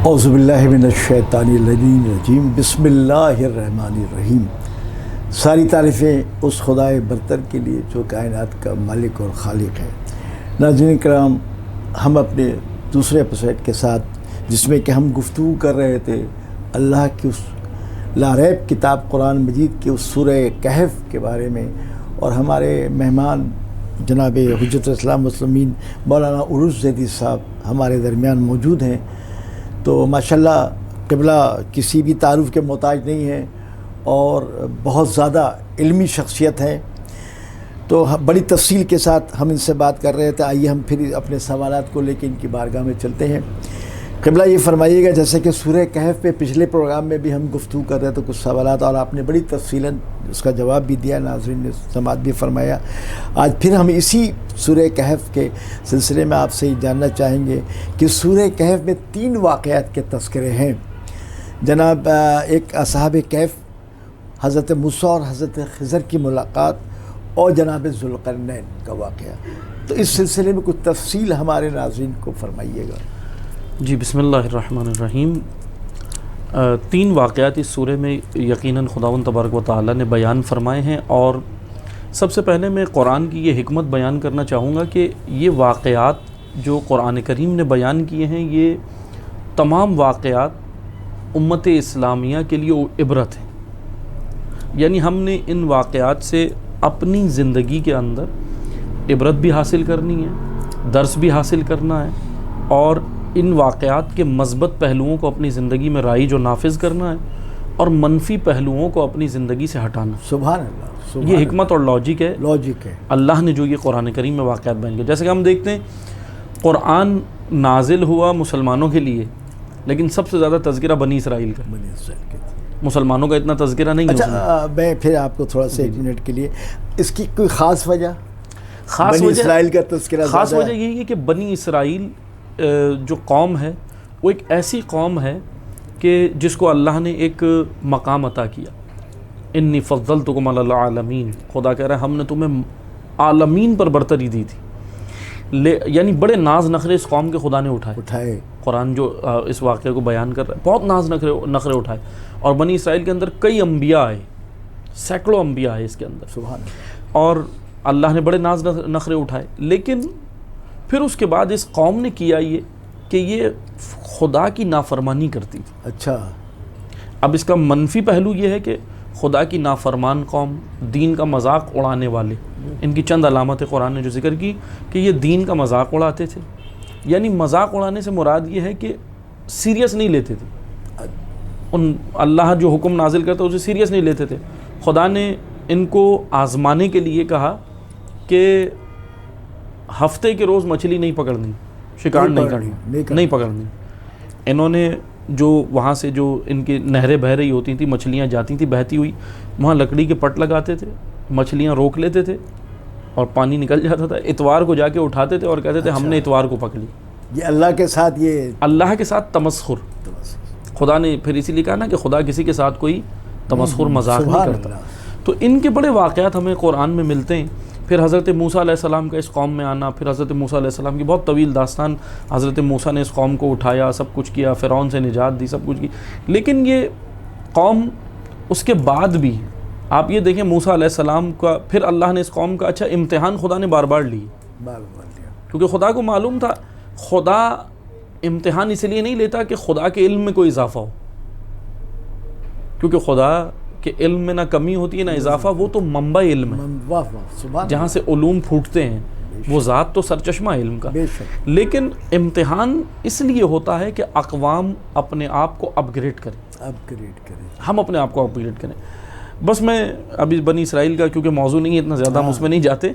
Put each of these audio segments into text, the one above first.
اعوذ باللہ من الشیطان الرجیم بسم اللہ الرحمن الرحیم۔ ساری تعریفیں اس خدائے برتر کے لیے جو کائنات کا مالک اور خالق ہے۔ ناظرین کرام، ہم اپنے دوسرے ایپیسوڈ کے ساتھ جس میں کہ ہم گفتگو کر رہے تھے اللہ کی اس لاریب کتاب قرآن مجید کے اس سورہ کہف کے بارے میں، اور ہمارے مہمان جناب حجت اسلام مسلمین مولانا عروج زیدی صاحب ہمارے درمیان موجود ہیں۔ تو ماشاءاللہ قبلہ کسی بھی تعارف کے محتاج نہیں ہیں اور بہت زیادہ علمی شخصیت ہیں، تو بڑی تفصیل کے ساتھ ہم ان سے بات کر رہے تھے۔ آئیے ہم پھر اپنے سوالات کو لے کے ان کی بارگاہ میں چلتے ہیں۔ قبلہ یہ فرمائیے گا، جیسے کہ سورہ کہف پہ پچھلے پروگرام میں بھی ہم گفتگو کر رہے تھے کچھ سوالات، اور آپ نے بڑی تفصیلاً اس کا جواب بھی دیا، ناظرین نے سماعت بھی فرمایا۔ آج پھر ہم اسی سورہ کہف کے سلسلے میں آپ سے یہ جاننا چاہیں گے کہ سورہ کہف میں 3 واقعات کے تذکرے ہیں۔ جناب ایک اصحاب کہف، حضرت موسیٰ اور حضرت خضر کی ملاقات، اور جناب ذوالقرنین کا واقعہ۔ تو اس سلسلے میں کچھ تفصیل ہمارے ناظرین کو فرمائیے گا۔ جی بسم اللہ الرحمن الرحیم۔ 3 واقعات اس سورہ میں یقیناً خداوند تبارک و تعالیٰ نے بیان فرمائے ہیں، اور سب سے پہلے میں قرآن کی یہ حکمت بیان کرنا چاہوں گا کہ یہ واقعات جو قرآن کریم نے بیان کیے ہیں، یہ تمام واقعات امت اسلامیہ کے لیے عبرت ہیں۔ یعنی ہم نے ان واقعات سے اپنی زندگی کے اندر عبرت بھی حاصل کرنی ہے، درس بھی حاصل کرنا ہے، اور ان واقعات کے مثبت پہلوؤں کو اپنی زندگی میں رائج و نافذ کرنا ہے، اور منفی پہلوؤں کو اپنی زندگی سے ہٹانا۔ سبحان اللہ، یہ حکمت اور لاجک ہے اللہ نے جو یہ قرآن کریم میں واقعات بیان کیے۔ جیسے کہ ہم دیکھتے ہیں قرآن نازل ہوا مسلمانوں کے لیے، لیکن سب سے زیادہ تذکرہ بنی اسرائیل کا، مسلمانوں کا اتنا تذکرہ نہیں ہے۔ اچھا، میں پھر آپ کو تھوڑا سا 1 منٹ کے لیے اس کی کوئی خاص وجہ، بنی اسرائیل کا تذکرہ خاص وجہ یہی ہے کہ بنی اسرائیل جو قوم ہے وہ ایک ایسی قوم ہے کہ جس کو اللہ نے ایک مقام عطا کیا۔ انی فضلتکم علی العالمین، خدا کہہ رہا ہے ہم نے تمہیں عالمین پر برتری دی تھی۔ یعنی بڑے ناز نخرے اس قوم کے خدا نے اٹھائے۔ قرآن جو اس واقعے کو بیان کر رہا ہے، بہت ناز نخرے اٹھائے، اور بنی اسرائیل کے اندر کئی انبیاء آئے، سینکڑوں انبیاء آئے اس کے اندر، سبحان اللہ، اور اللہ نے بڑے ناز نخرے اٹھائے۔ لیکن پھر اس کے بعد اس قوم نے کیا یہ کہ یہ خدا کی نافرمانی کرتی تھی۔ اچھا، اب اس کا منفی پہلو یہ ہے کہ خدا کی نافرمان قوم، دین کا مذاق اڑانے والے، ان کی چند علامتیں قرآن نے جو ذکر کی کہ یہ دین کا مذاق اڑاتے تھے۔ یعنی مذاق اڑانے سے مراد یہ ہے کہ سیریس نہیں لیتے تھے، ان اللہ جو حکم نازل کرتا اسے سیریس نہیں لیتے تھے۔ خدا نے ان کو آزمانے کے لیے کہا کہ ہفتے کے روز مچھلی نہیں پکڑنی، شکار نہیں پکڑنی۔ انہوں نے جو وہاں سے جو ان کی نہریں بہہ رہی ہوتی تھیں، مچھلیاں جاتی تھیں بہتی ہوئی، وہاں لکڑی کے پٹ لگاتے تھے، مچھلیاں روک لیتے تھے اور پانی نکل جاتا تھا۔ اتوار کو جا کے اٹھاتے تھے اور کہتے تھے ہم نے اتوار کو پکڑ لی۔ یہ اللہ کے ساتھ تمسخر۔ خدا نے پھر اسی لیے کہا نا کہ خدا کسی کے ساتھ کوئی تمسخر مذاق نہیں کرتا۔ تو ان کے بڑے واقعات ہمیں قرآن میں ملتے ہیں۔ پھر حضرت موسیٰ علیہ السلام کا اس قوم میں آنا، پھر حضرت موسیٰ علیہ السلام کی بہت طویل داستان، حضرت موسیٰ نے اس قوم کو اٹھایا، سب کچھ کیا، فرعون سے نجات دی، سب کچھ کی، لیکن یہ قوم اس کے بعد بھی آپ یہ دیکھیں موسیٰ علیہ السلام کا، پھر اللہ نے اس قوم کا امتحان خدا نے بار بار لی، کیونکہ خدا کو معلوم تھا خدا امتحان اس لیے نہیں لیتا کہ خدا کے علم میں کوئی اضافہ ہو، کیونکہ خدا کہ علم میں نہ کمی ہوتی ہے نہ اضافہ، وہ تو منبع علم ہے جہاں سے علوم پھوٹتے ہیں، وہ ذات تو سرچشمہ علم کا۔ لیکن امتحان اس لیے ہوتا ہے کہ اقوام اپنے آپ کو اپ گریڈ کریں، ہم اپنے آپ کو اپ گریڈ کریں۔ بس میں ابھی بنی اسرائیل کا کیونکہ موضوع نہیں ہے اتنا زیادہ ہم اس میں نہیں جاتے،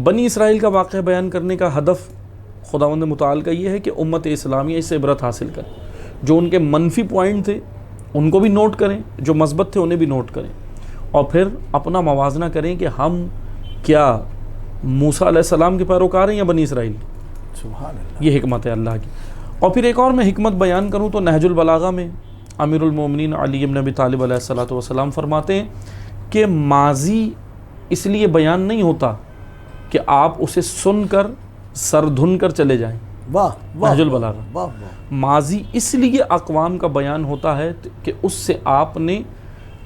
بنی اسرائیل کا واقعہ بیان کرنے کا ہدف خداوند متعال کا یہ ہے کہ امت اسلامیہ اس سے عبرت حاصل کرے، جو ان کے منفی پوائنٹ تھے ان کو بھی نوٹ کریں, جو مثبت تھے انہیں بھی نوٹ کریں, اور پھر اپنا موازنہ کریں کہ ہم کیا موسیٰ علیہ السلام کے پیروکار ہیں یا بنی اسرائیل. سبحان اللہ. یہ حکمت ہے اللہ کی. اور پھر ایک اور میں حکمت بیان کروں تو نہج البلاغہ میں امیر المومنین علی بن ابی طالب علیہ السلام فرماتے ہیں کہ ماضی اس لیے بیان نہیں ہوتا کہ آپ اسے سن کر سر دھن کر چلے جائیں. واہ واہ نہج البلاغہ. واہ واہ. ماضی اس لیے اقوام کا بیان ہوتا ہے کہ اس سے آپ نے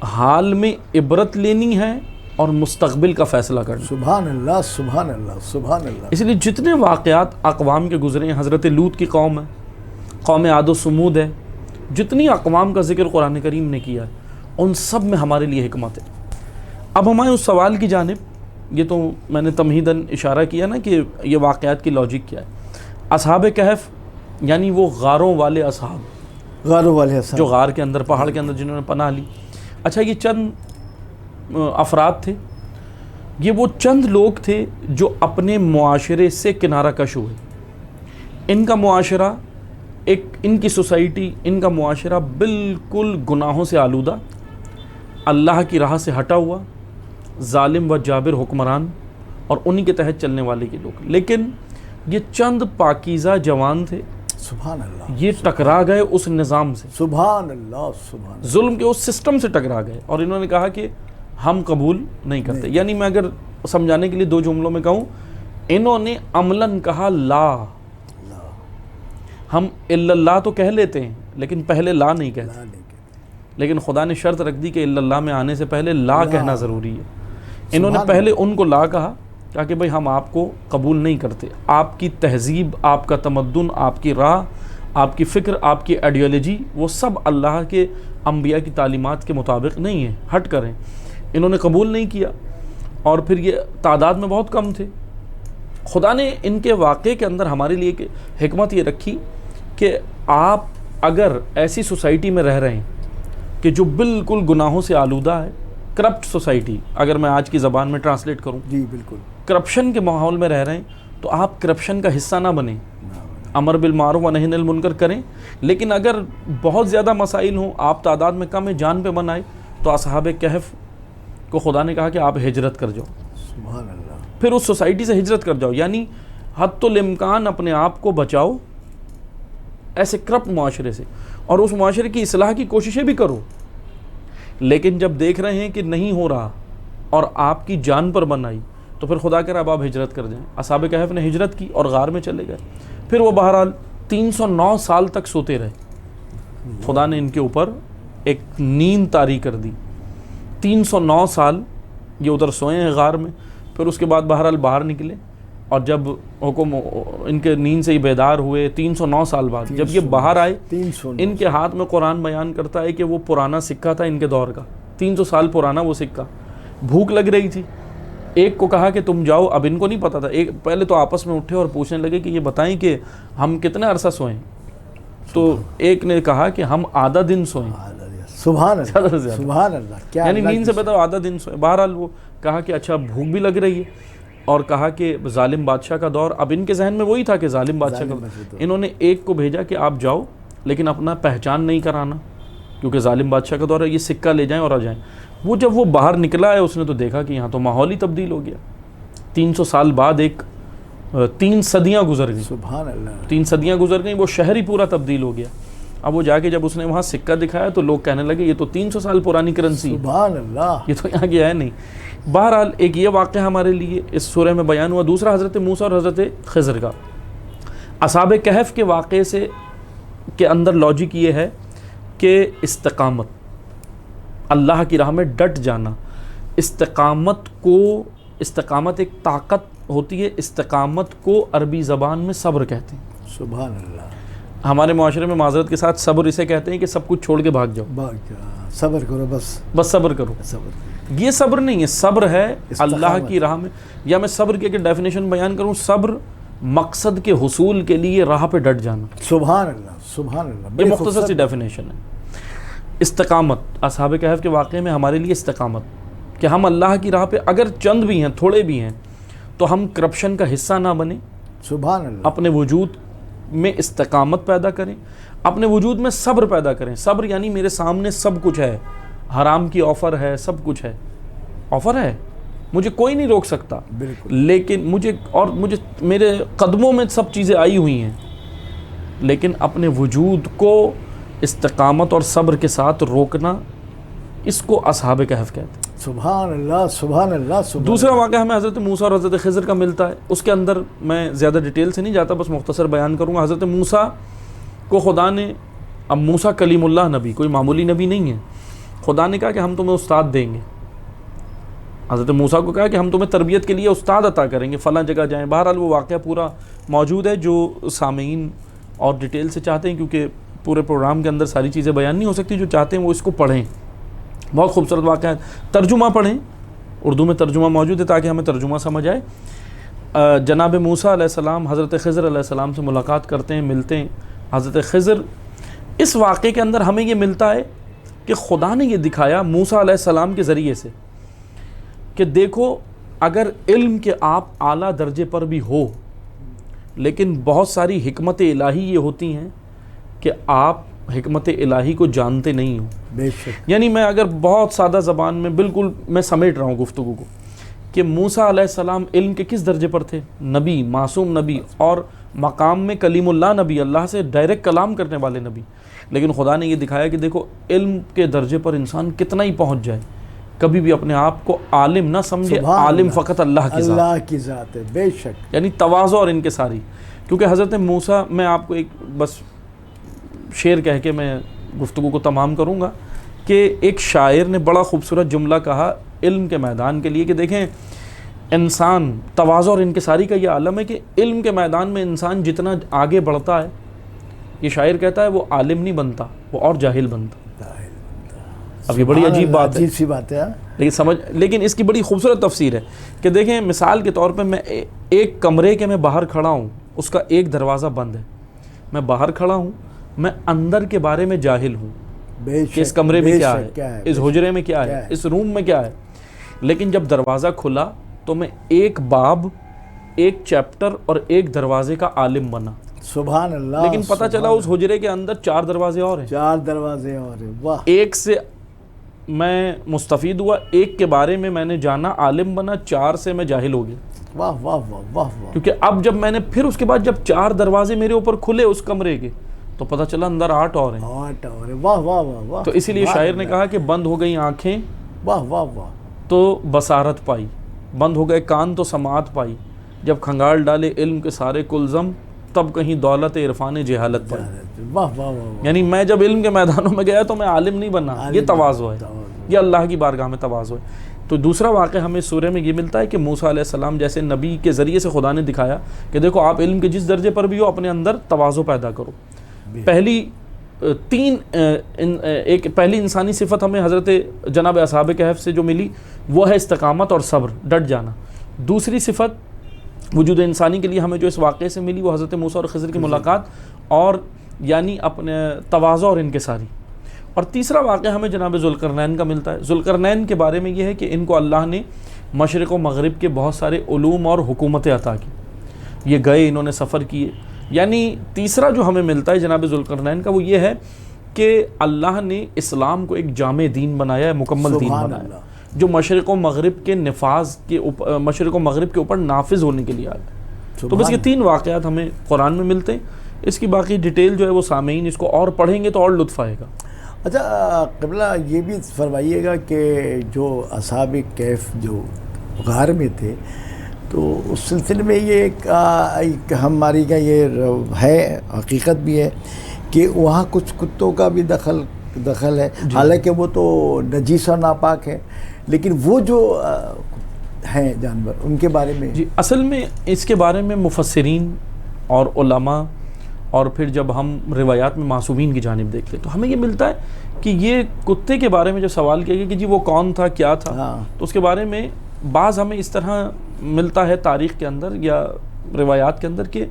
حال میں عبرت لینی ہے اور مستقبل کا فیصلہ کرنا. سبحان اللہ سبحان اللہ سبحان اللہ. اس لیے جتنے واقعات اقوام کے گزرے ہیں, حضرت لوط کی قوم ہے, قوم عاد و سمود ہے, جتنی اقوام کا ذکر قرآن کریم نے کیا ہے, ان سب میں ہمارے لیے حکمت ہے. اب ہمارے اس سوال کی جانب, یہ تو میں نے تمہیداً اشارہ کیا نا کہ یہ واقعات کی لاجک کیا ہے. اصحاب کہف یعنی وہ غاروں والے اصحاب, غاروں والے اصحاب جو غار کے اندر, پہاڑ کے اندر جنہوں نے پناہ لی. اچھا, یہ چند افراد تھے, یہ وہ چند لوگ تھے جو اپنے معاشرے سے کنارہ کش ہوئے. ان کا معاشرہ, ان کی سوسائٹی, ان کا معاشرہ بالکل گناہوں سے آلودہ, اللہ کی راہ سے ہٹا ہوا, ظالم و جابر حکمران اور انہی کے تحت چلنے والے کے لوگ. لیکن یہ چند پاکیزہ جوان تھے, سبحان اللہ, یہ ٹکرا گئے اس نظام سے, سبحان اللہ سبحان اللہ. ظلم کے اس سسٹم سے ٹکرا گئے, اور انہوں نے کہا کہ ہم قبول نہیں کرتے. یعنی میں اگر سمجھانے کے لیے دو جملوں میں کہوں, انہوں نے عملاً کہا لا. ہم الا اللہ تو کہہ لیتے ہیں لیکن پہلے لا نہیں کہتے, لیکن خدا نے شرط رکھ دی کہ الا اللہ میں آنے سے پہلے لا کہنا ضروری ہے. انہوں نے پہلے ان کو لا کہا کہ بھئی ہم آپ کو قبول نہیں کرتے, آپ کی تہذیب, آپ کا تمدن, آپ کی راہ, آپ کی فکر, آپ کی آئیڈیالوجی, وہ سب اللہ کے انبیاء کی تعلیمات کے مطابق نہیں ہے, ہٹ کریں. انہوں نے قبول نہیں کیا, اور پھر یہ تعداد میں بہت کم تھے. خدا نے ان کے واقعے کے اندر ہمارے لیے ایک حکمت یہ رکھی کہ آپ اگر ایسی سوسائٹی میں رہ رہے ہیں کہ جو بالکل گناہوں سے آلودہ ہے, کرپٹ سوسائٹی, اگر میں آج کی زبان میں ٹرانسلیٹ کروں, جی بالکل, کرپشن کے ماحول میں رہ رہے ہیں, تو آپ کرپشن کا حصہ نہ بنیں, امر بالمعروف و نہی عن المنکر کریں. لیکن اگر بہت زیادہ مسائل ہوں, آپ تعداد میں کم ہیں, جان پہ بن آئے, تو اصحاب کہف کو خدا نے کہا کہ آپ ہجرت کر جاؤ. سبحان اللہ. پھر اس سوسائٹی سے ہجرت کر جاؤ, یعنی حد الامکان اپنے آپ کو بچاؤ ایسے کرپٹ معاشرے سے, اور اس معاشرے کی اصلاح کی کوششیں بھی کرو. لیکن جب دیکھ رہے ہیں کہ نہیں ہو رہا اور آپ کی جان پر بن آئی, تو پھر خدا کہہ رہا اب آپ ہجرت کر جائیں. اصحاب کہف نے ہجرت کی اور غار میں چلے گئے. پھر وہ بہرحال 309 سال تک سوتے رہے. خدا نے ان کے اوپر ایک نیند طاری کر دی. 309 سال یہ ادھر سوئے ہیں غار میں. پھر اس کے بعد بہرحال باہر نکلے, اور جب حکم ان کے نیند سے ہی بیدار ہوئے 309 سال بعد, جب یہ باہر آئے, ان کے ہاتھ میں قرآن بیان کرتا ہے کہ وہ پرانا سکہ تھا ان کے دور کا, 300 سال پرانا وہ سکہ. بھوک لگ رہی تھی, ایک کو کہا کہ تم جاؤ. اب ان کو نہیں پتا تھا, ایک پہلے تو آپس میں اٹھے اور پوچھنے لگے کہ یہ بتائیں کہ ہم کتنے عرصہ سوئیں. تو ایک نے کہا کہ ہم آدھا دن سوئیں. سبحان اللہ سبحان اللہ. یعنی نیند سے پہلے آدھا دن سوئے. بہرحال وہ کہا کہ اچھا بھوک بھی لگ رہی ہے, اور کہا کہ ظالم بادشاہ کا دور. اب ان کے ذہن میں وہی تھا کہ ظالم بادشاہ کا دور. انہوں نے ایک کو بھیجا کہ آپ جاؤ لیکن اپنا پہچان نہیں کرانا, کیونکہ ظالم بادشاہ کا دور ہے, یہ سکہ لے جائیں اور آ جائیں. وہ جب وہ باہر نکلا ہے, اس نے تو دیکھا کہ یہاں تو ماحول ہی تبدیل ہو گیا. 300 سال بعد 3 صدیاں گزر گئیں. سبحان اللہ. 3 صدیاں گزر گئیں, وہ شہر ہی پورا تبدیل ہو گیا. اب وہ جا کے جب اس نے وہاں سکہ دکھایا تو لوگ کہنے لگے یہ تو 300 سال پرانی کرنسی, سبحان اللہ, یہ تو یہاں کی ہے نہیں. بہرحال ایک یہ واقعہ ہمارے لیے اس سورہ میں بیان ہوا. دوسرا حضرت موسیٰ اور حضرت خضر کا. اصحاب کہف کے واقعے سے کے اندر لاجک یہ ہے کہ استقامت, اللہ کی راہ میں ڈٹ جانا. استقامت ایک طاقت ہوتی ہے. استقامت کو عربی زبان میں صبر کہتے ہیں. سبحان اللہ. ہمارے معاشرے میں معذرت کے ساتھ صبر اسے کہتے ہیں کہ سب کچھ چھوڑ کے بھاگ جاؤ, صبر کرو, بس صبر کرو. یہ صبر نہیں ہے, صبر ہے اللہ کی راہ میں. یا میں صبر کی ڈیفینیشن بیان کروں, صبر مقصد کے حصول کے لیے راہ پہ ڈٹ جانا. سبحان اللہ سبحان اللہ. یہ مختصر سی ڈیفینیشن ہے. استقامت, اصحاب کہف کے واقعے میں ہمارے لیے استقامت کہ ہم اللہ کی راہ پہ اگر چند بھی ہیں, تھوڑے بھی ہیں, تو ہم کرپشن کا حصہ نہ بنیں. سبحان اللہ. اپنے وجود میں استقامت پیدا کریں، اپنے وجود میں صبر پیدا کریں. صبر یعنی میرے سامنے سب کچھ ہے، حرام کی آفر ہے، سب کچھ ہے، آفر ہے، مجھے کوئی نہیں روک سکتا، بالکل. لیکن مجھے میرے قدموں میں سب چیزیں آئی ہوئی ہیں، لیکن اپنے وجود کو استقامت اور صبر کے ساتھ روکنا، اس کو اصحاب کہف کہتے ہیں. سبحان اللہ سبحان اللہ سبحان دوسرا واقعہ ہمیں حضرت موسیٰ اور حضرت خضر کا ملتا ہے. اس کے اندر میں زیادہ ڈیٹیل سے نہیں جاتا، بس مختصر بیان کروں گا. حضرت موسیٰ کو خدا نے، اب موسیٰ کلیم اللہ نبی، کوئی معمولی نبی نہیں ہے، خدا نے کہا کہ ہم تمہیں استاد دیں گے. حضرت موسیٰ کو کہا کہ ہم تمہیں تربیت کے لیے استاد عطا کریں گے، فلاں جگہ جائیں. بہرحال وہ واقعہ پورا موجود ہے، جو سامعین اور ڈیٹیل سے چاہتے ہیں، کیونکہ پورے پروگرام کے اندر ساری چیزیں بیان نہیں ہو سکتی، جو چاہتے ہیں وہ اس کو پڑھیں. بہت خوبصورت واقعہ ہے. ترجمہ پڑھیں، اردو میں ترجمہ موجود ہے تاکہ ہمیں ترجمہ سمجھ آئے. جناب موسیٰ علیہ السلام حضرت خضر علیہ السلام سے ملاقات کرتے ہیں، ملتے ہیں. حضرت خضر، اس واقعے کے اندر ہمیں یہ ملتا ہے کہ خدا نے یہ دکھایا موسیٰ علیہ السلام کے ذریعے سے کہ دیکھو، اگر علم کے آپ اعلیٰ درجے پر بھی ہو، لیکن بہت ساری حکمت الہی یہ ہوتی ہیں کہ آپ حکمت الہی کو جانتے نہیں ہو. بے شک. یعنی میں اگر بہت سادہ زبان میں بالکل میں سمیٹ رہا ہوں گفتگو کو، کہ موسیٰ علیہ السلام علم کے کس درجے پر تھے؟ نبی، معصوم نبی، اور مقام میں کلیم اللہ نبی، اللہ سے ڈائریکٹ کلام کرنے والے نبی. لیکن خدا نے یہ دکھایا کہ دیکھو، علم کے درجے پر انسان کتنا ہی پہنچ جائے، کبھی بھی اپنے آپ کو عالم نہ سمجھے. عالم فقط اللہ کی ذات ہے. بے شک. یعنی تواضع اور انکساری. کیونکہ حضرت موسیٰ، میں آپ کو ایک بس شعر کہہ کے میں گفتگو کو تمام کروں گا، کہ ایک شاعر نے بڑا خوبصورت جملہ کہا علم کے میدان کے لیے، کہ دیکھیں، انسان تواضع اور انکساری کا یہ عالم ہے کہ علم کے میدان میں انسان جتنا آگے بڑھتا ہے، یہ شاعر کہتا ہے، وہ عالم نہیں بنتا، وہ اور جاہل بنتا. اب یہ بڑی عجیب بات ہے، عجیب سی بات ہے، لیکن اس کی بڑی خوبصورت تفسیر ہے. کہ دیکھیں، مثال کے طور پہ میں ایک کمرے کے میں باہر کھڑا ہوں، اس کا ایک دروازہ بند ہے، میں باہر کھڑا ہوں، میں اندر کے بارے میں جاہل ہوں کہ اس کمرے میں کیا ہے، اس حجرے میں کیا ہے، اس روم میں کیا ہے. لیکن جب دروازہ کھلا تو میں ایک باب، ایک چیپٹر اور ایک دروازے کا عالم بنا. سبحان اللہ. لیکن پتہ چلا اس حجرے کے اندر 4 دروازے اور ہیں، 4 دروازے اور ہیں. واہ. ایک سے میں مستفید ہوا، ایک کے بارے میں نے جانا، عالم بنا، 4 سے میں جاہل ہو گیا. واہ واہ واہ واہ واہ. کیونکہ اب جب میں نے پھر اس کے بعد جب 4 دروازے میرے اوپر کھلے اس کمرے کے، تو پتہ چلا اندر 8 اور ہیں. 8 اور ہیں. واہ واہ واہ واہ. تو اسی لیے شاعر نے کہا کہ بند ہو گئی آنکھیں واہ واہ واہ تو بصارت پائی، بند ہو گئے کان تو سماعت پائی، جب کھنگال ڈالے علم کے سارے کلزم، تب کہیں دولت عرفان جہالت پائی. واہ واہ واہ. یعنی میں جب علم کے میدانوں میں گیا تو میں عالم نہیں بنا، یہ تواضع ہے، یہ اللہ کی بارگاہ میں تواضع ہے. تو دوسرا واقعہ ہمیں سورہ میں یہ ملتا ہے کہ موسیٰ علیہ السلام جیسے نبی کے ذریعے سے خدا نے دکھایا کہ دیکھو، آپ علم کے جس درجے پر بھی ہو، اپنے اندر تواضع پیدا کرو. پہلی انسانی صفت ہمیں حضرت جناب اصحاب کہف سے جو ملی وہ ہے استقامت اور صبر، ڈٹ جانا. دوسری صفت وجود انسانی کے لیے ہمیں جو اس واقعے سے ملی وہ حضرت موسیٰ اور خضر کی ملاقات، اور یعنی اپنے تواضع اور انکساری. اور تیسرا واقعہ ہمیں جناب ذوالقرنین کا ملتا ہے. ذوالقرنین کے بارے میں یہ ہے کہ ان کو اللہ نے مشرق و مغرب کے بہت سارے علوم اور حکومتیں عطا کی. یہ گئے، انہوں نے سفر کیے. یعنی تیسرا جو ہمیں ملتا ہے جناب ذوالقرنین کا وہ یہ ہے کہ اللہ نے اسلام کو ایک جامع دین بنایا ہے، مکمل دین بنایا، جو مشرق و مغرب کے نفاذ کے مشرق و مغرب کے اوپر نافذ ہونے کے لیے آیا. تو بس یہ 3 واقعات ہمیں قرآن میں ملتے ہیں. اس کی باقی ڈیٹیل جو ہے وہ سامعین اس کو اور پڑھیں گے تو اور لطف آئے گا. اچھا قبلہ، یہ بھی فرمائیے گا کہ جو اصحاب کہف جو غار میں تھے، تو اس سلسلے میں یہ ایک ہماری کا یہ ہے، حقیقت بھی ہے کہ وہاں کچھ کتوں کا بھی دخل ہے. حالانکہ وہ تو نجیس اور ناپاک ہے، لیکن وہ جو ہیں جانور، ان کے بارے میں اصل میں اس کے بارے میں مفسرین اور علماء، اور پھر جب ہم روایات میں معصومین کی جانب دیکھتے تو ہمیں یہ ملتا ہے کہ یہ کتے کے بارے میں جو سوال کیا گیا کہ جی وہ کون تھا، کیا تھا، تو اس کے بارے میں بعض ہمیں اس طرح ملتا ہے تاریخ کے اندر یا روایات کے اندر کہ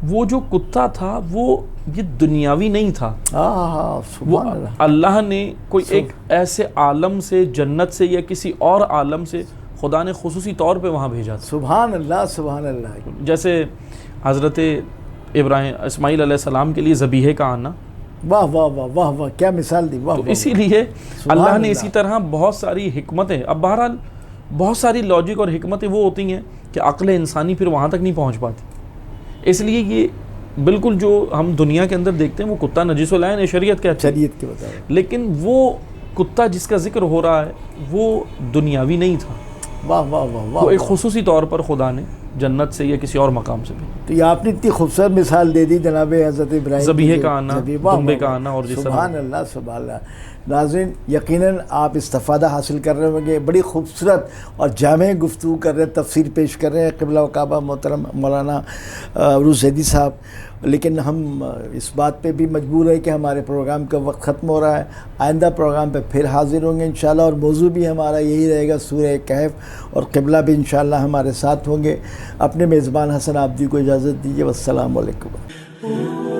وہ جو کتا تھا وہ یہ دنیاوی نہیں تھا. وہ اللہ نے کوئی ایک ایسے عالم سے، جنت سے یا کسی اور عالم سے خدا نے خصوصی طور پہ وہاں بھیجا تھا. سبحان اللہ سبحان اللہ. جیسے حضرت اسماعیل علیہ السلام کے لیے ذبیحے کا آنا. واہ واہ واہ واہ واہ کیا مثال دی. واہ تو اسی لیے اللہ نے اسی طرح بہت ساری حکمتیں، اب بہرحال بہت ساری لاجک اور حکمتیں وہ ہوتی ہیں کہ عقل انسانی پھر وہاں تک نہیں پہنچ پاتی. اس لیے یہ بالکل جو ہم دنیا کے اندر دیکھتے ہیں وہ کتا نجس العین ہے، شریعت کہتی ہے، شریعت کے بتائے، لیکن وہ کتا جس کا ذکر ہو رہا ہے وہ دنیاوی نہیں تھا. واہ واہ واہ واہ. وہ ایک خصوصی طور پر خدا نے جنت سے یا کسی اور مقام سے بھی. تو یہ آپ نے اتنی خوبصورت مثال دے دی جناب حضرت ابراہیم، ذبیحے کا آنا، دمبے کا آنا، اور جس طرح. سبحان اللہ سبحان اللہ. ناظرین یقیناً آپ استفادہ حاصل کر رہے ہوں گے. بڑی خوبصورت اور جامع گفتگو کر رہے ہیں، تفسیر پیش کر رہے ہیں قبلہ و کعبہ محترم مولانا عروس زیدی صاحب. لیکن ہم اس بات پہ بھی مجبور ہے کہ ہمارے پروگرام کا وقت ختم ہو رہا ہے. آئندہ پروگرام پہ پھر حاضر ہوں گے انشاءاللہ، اور موضوع بھی ہمارا یہی رہے گا سورہ کہف، اور قبلہ بھی انشاءاللہ ہمارے ساتھ ہوں گے. اپنے میزبان حسن عابدی کو اجازت دیجیے. والسلام علیکم.